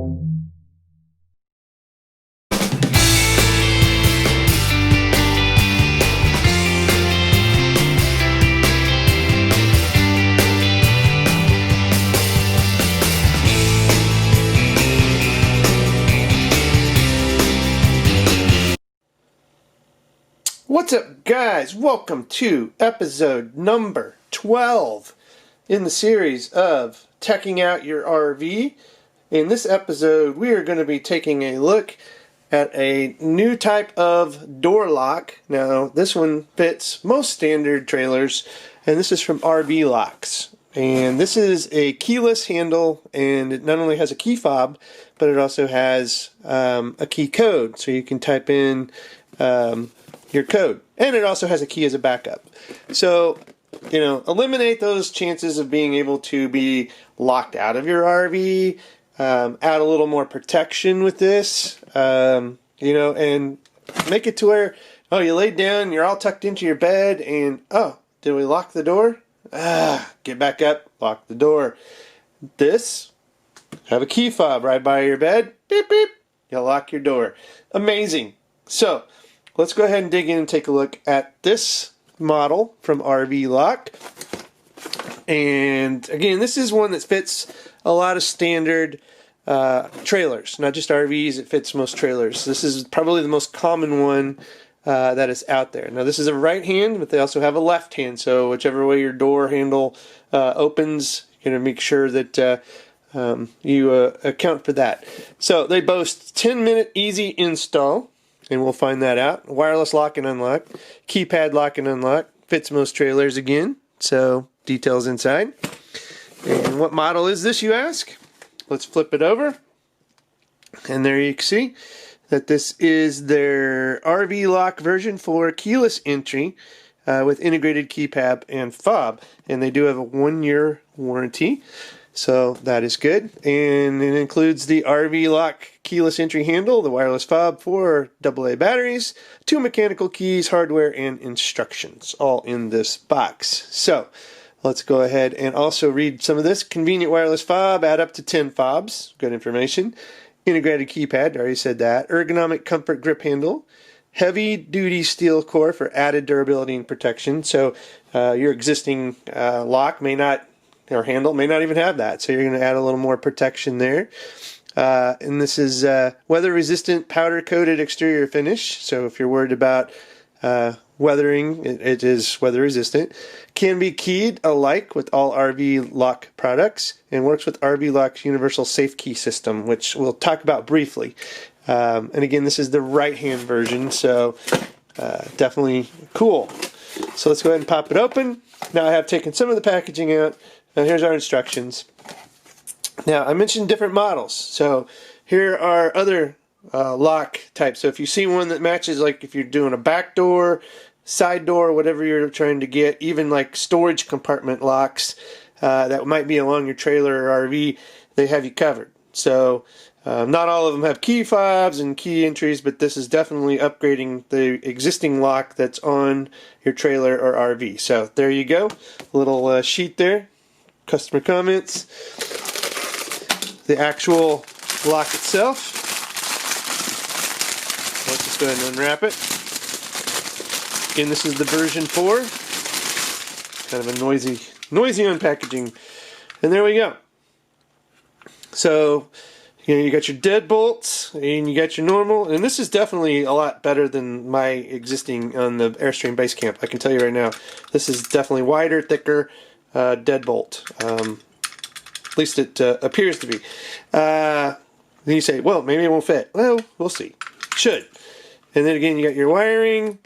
What's up, guys? Welcome to episode number 12 in the series of teching out your RV. In this episode, we are going to be taking a look at a new type of door lock. Now, this one fits most standard trailers, and this is from RVLOCK. And this is a keyless handle, and it not only has a key fob, but it also has a key code, so you can type in your code, and it also has a key as a backup. So, eliminate those chances of being able to be locked out of your RV. Add a little more protection with this, and make it to where, you laid down, you're all tucked into your bed, and did we lock the door? Get back up, lock the door. This, have a key fob right by your bed. Beep beep. You'll lock your door. Amazing. So, let's go ahead and dig in and take a look at this model from RVLOCK. And again, this is one that fits a lot of standard trailers, not just RVs, it fits most trailers. This is probably the most common one that is out there. Now, this is a right hand, but they also have a left hand, so whichever way your door handle opens, you're going to make sure that you account for that. So they boast 10-minute easy install. And we'll find that out. Wireless lock and unlock. Keypad lock and unlock. Fits most trailers again. So, details inside. And what model is this, you ask? Let's flip it over. And there you can see that this is their RVLOCK version 4 keyless entry with integrated keypad and fob. And they do have a 1-year warranty. So that is good, and it includes the RVLOCK keyless entry handle, the wireless fob, 4 AA batteries, 2 mechanical keys, hardware, and instructions, all in this box. So let's go ahead and also read some of this. Convenient wireless fob, add up to 10 fobs, good information. Integrated keypad, already said that. Ergonomic comfort grip handle. Heavy duty steel core for added durability and protection. So your existing lock may not, or handle may not even have that, so you're going to add a little more protection there. And this is weather resistant powder coated exterior finish, so if you're worried about weathering, it is weather resistant. Can be keyed alike with all RVLOCK products, and works with RVLOCK's universal safe key system, which we'll talk about briefly. And again, this is the right hand version, so definitely cool. So let's go ahead and pop it open. Now I have taken some of the packaging out. Now here's our instructions. Now I mentioned different models, so here are other lock types. So if you see one that matches, like if you're doing a back door, side door, whatever you're trying to get, even like storage compartment locks that might be along your trailer or RV, they have you covered. So not all of them have key fobs and key entries, but this is definitely upgrading the existing lock that's on your trailer or RV. So there you go, a little sheet there. Customer comments, the actual lock itself. Let's just go ahead and unwrap it. Again, this is the version 4. Kind of a noisy unpackaging. And there we go. So, you got your deadbolts, and you got your normal, and this is definitely a lot better than my existing on the Airstream Basecamp. I can tell you right now, this is definitely wider, thicker, deadbolt. At least it appears to be. Then you say, well, maybe it won't fit. Well, we'll see. It should. And then again, you got your wiring,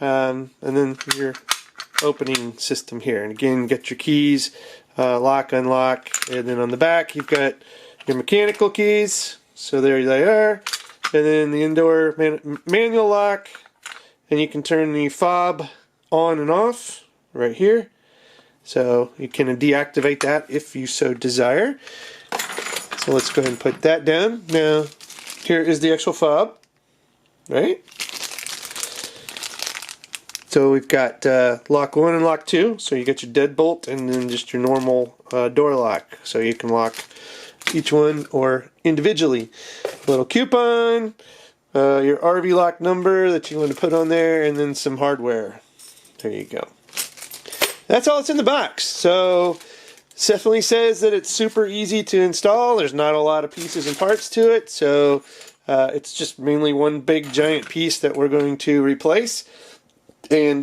and then your opening system here. And again, you got your keys, lock, unlock, and then on the back, you've got your mechanical keys. So there they are. And then the indoor manual lock, and you can turn the fob on and off right here. So you can deactivate that if you so desire. So let's go ahead and put that down. Now, here is the actual fob, right? So we've got lock 1 and lock 2. So you got your deadbolt and then just your normal door lock. So you can lock each one or individually. A little coupon, your RVLOCK number that you want to put on there, and then some hardware. There you go. That's all that's in the box. So it definitely says that it's super easy to install. There's not a lot of pieces and parts to it, so it's just mainly one big giant piece that we're going to replace and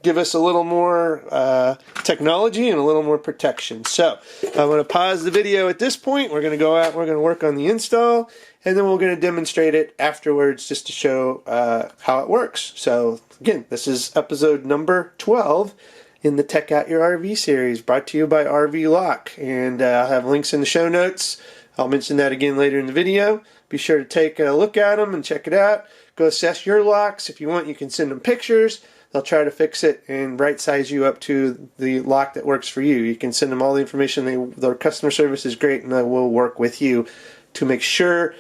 give us a little more technology and a little more protection. So I'm going to pause the video at this point. We're going to go out, we're going to work on the install, and then we're going to demonstrate it afterwards just to show how it works. So again, this is episode number 12 in the Tech Out Your RV series, brought to you by RVLOCK. And I'll have links in the show notes. I'll mention that again later in the video. Be sure to take a look at them and check it out. Go assess your locks. If you want, you can send them pictures. They'll try to fix it and right size you up to the lock that works for you. You can send them all the information. Their customer service is great, and they will work with you to make sure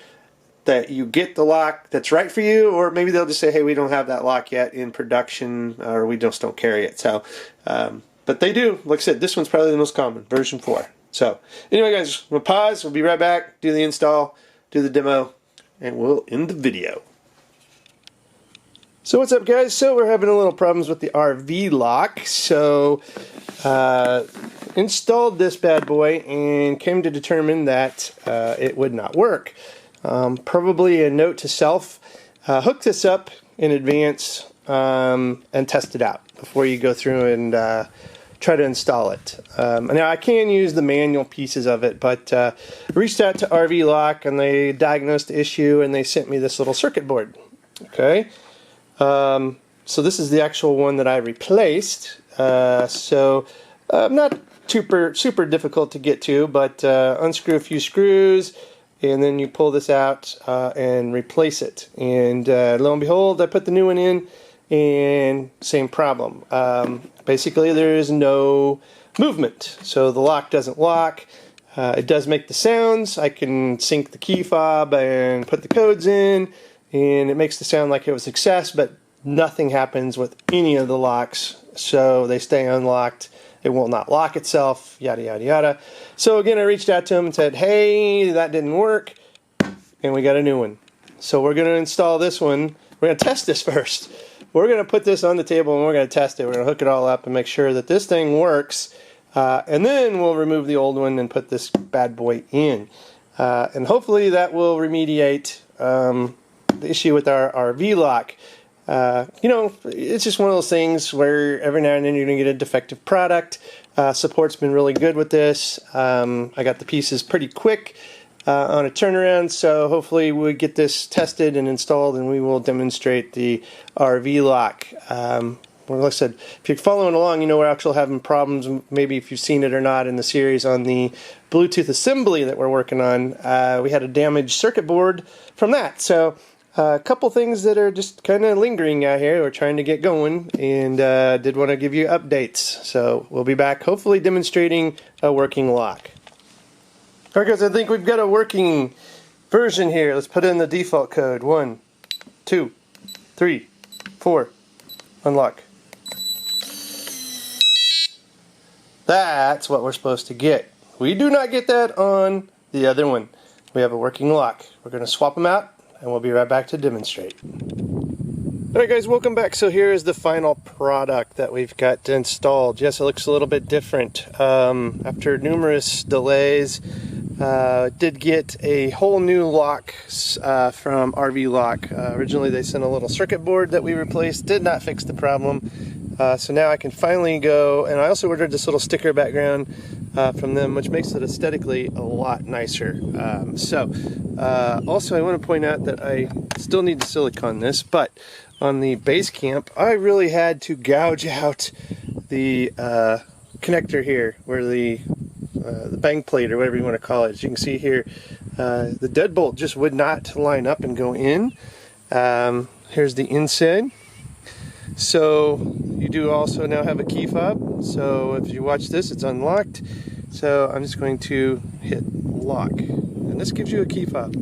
that you get the lock that's right for you, or maybe they'll just say, hey, we don't have that lock yet in production, or we just don't carry it. So, but they do. Like I said, this one's probably the most common, version 4. So anyway, guys, we'll pause. We'll be right back, do the install, do the demo, and we'll end the video. So what's up, guys? So we're having a little problems with the RVLOCK. So installed this bad boy and came to determine that it would not work. Probably a note to self, hook this up in advance and test it out before you go through and try to install it. Now I can use the manual pieces of it, but I reached out to RVLOCK and they diagnosed the issue and they sent me this little circuit board. Okay, so this is the actual one that I replaced. So not super difficult to get to, but unscrew a few screws, and then you pull this out and replace it. And lo and behold, I put the new one in, and same problem. Basically, there is no movement, so the lock doesn't lock. It does make the sounds. I can sync the key fob and put the codes in, and it makes the sound like it was a success, but nothing happens with any of the locks, so they stay unlocked. It will not lock itself, yada, yada, yada. So again, I reached out to him and said, hey, that didn't work, and we got a new one. So we're going to install this one. We're going to test this first. We're going to put this on the table, and we're going to test it. We're going to hook it all up and make sure that this thing works, and then we'll remove the old one and put this bad boy in. And hopefully that will remediate the issue with our RVLOCK. You know, it's just one of those things where every now and then you're going to get a defective product. Support's been really good with this. I got the pieces pretty quick on a turnaround, so hopefully we get this tested and installed and we will demonstrate the RVLOCK. Well, like I said, if you're following along, you know we're actually having problems, maybe if you've seen it or not, in the series on the Bluetooth assembly that we're working on. We had a damaged circuit board from that, so a couple things that are just kind of lingering out here. We're trying to get going, and did want to give you updates. So we'll be back hopefully demonstrating a working lock. Alright guys, I think we've got a working version here. Let's put in the default code. 1, 2, 3, 4. Unlock. That's what we're supposed to get. We do not get that on the other one. We have a working lock. We're going to swap them out, and we'll be right back to demonstrate. Alright guys, welcome back. So here is the final product that we've got installed. Yes, it looks a little bit different. After numerous delays, did get a whole new lock from RVLOCK. Originally they sent a little circuit board that we replaced, did not fix the problem. So now I can finally go, and I also ordered this little sticker background from them, which makes it aesthetically a lot nicer. Also I want to point out that I still need to silicone this, but on the Basecamp I really had to gouge out the connector here, where the bang plate or whatever you want to call it. As you can see here, the deadbolt just would not line up and go in. Here's the inside. So you do also now have a key fob, so if you watch this, it's unlocked. So I'm just going to hit lock, and this gives you a key fob.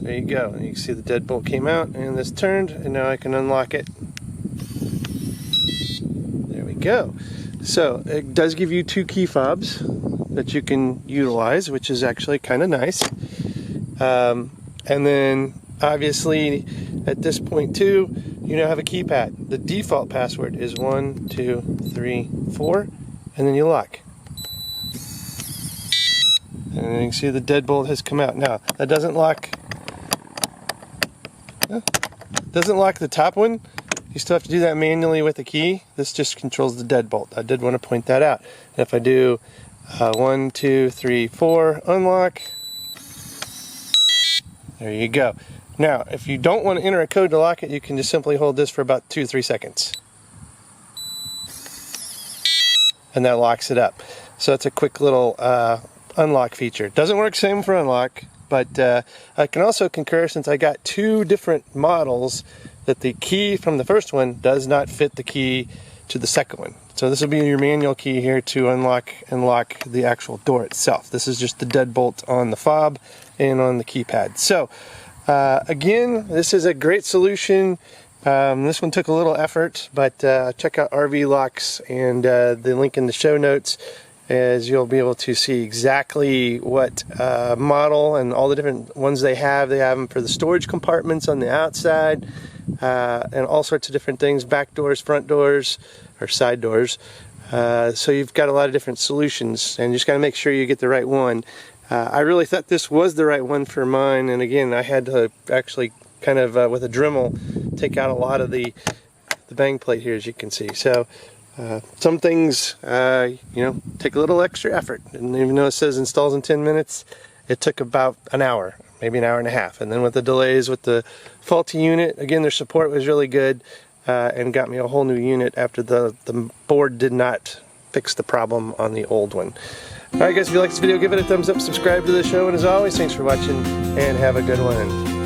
There you go, and you can see the deadbolt came out and this turned, and now I can unlock it. There we go. So it does give you 2 key fobs that you can utilize, which is actually kind of nice. And then obviously at this point too, you now have a keypad. The default password is 1, 2, 3, 4, and then you lock. And then you can see the deadbolt has come out. Now that doesn't lock the top one. You still have to do that manually with the key. This just controls the deadbolt. I did want to point that out. And if I do 1, 2, 3, 4, unlock, there you go. Now, if you don't want to enter a code to lock it, you can just simply hold this for about 2-3 seconds. And that locks it up. So it's a quick little unlock feature. Doesn't work same for unlock, but I can also concur, since I got 2 different models, that the key from the first one does not fit the key to the second one. So this will be your manual key here to unlock and lock the actual door itself. This is just the deadbolt on the fob and on the keypad. So again, this is a great solution. This one took a little effort, but check out RVLOCK's and the link in the show notes, as you'll be able to see exactly what model and all the different ones they have. They have them for the storage compartments on the outside, and all sorts of different things, back doors, front doors, or side doors. So you've got a lot of different solutions, and you just got to make sure you get the right one. I really thought this was the right one for mine, and again, I had to actually kind of with a Dremel take out a lot of the bang plate here, as you can see. So some things you know, take a little extra effort, and even though it says installs in 10 minutes, it took about an hour, maybe an hour and a half. And then with the delays with the faulty unit, again, their support was really good, and got me a whole new unit after the board did not fix the problem on the old one. Alright guys, if you like this video, give it a thumbs up, subscribe to the show, and as always, thanks for watching, and have a good one.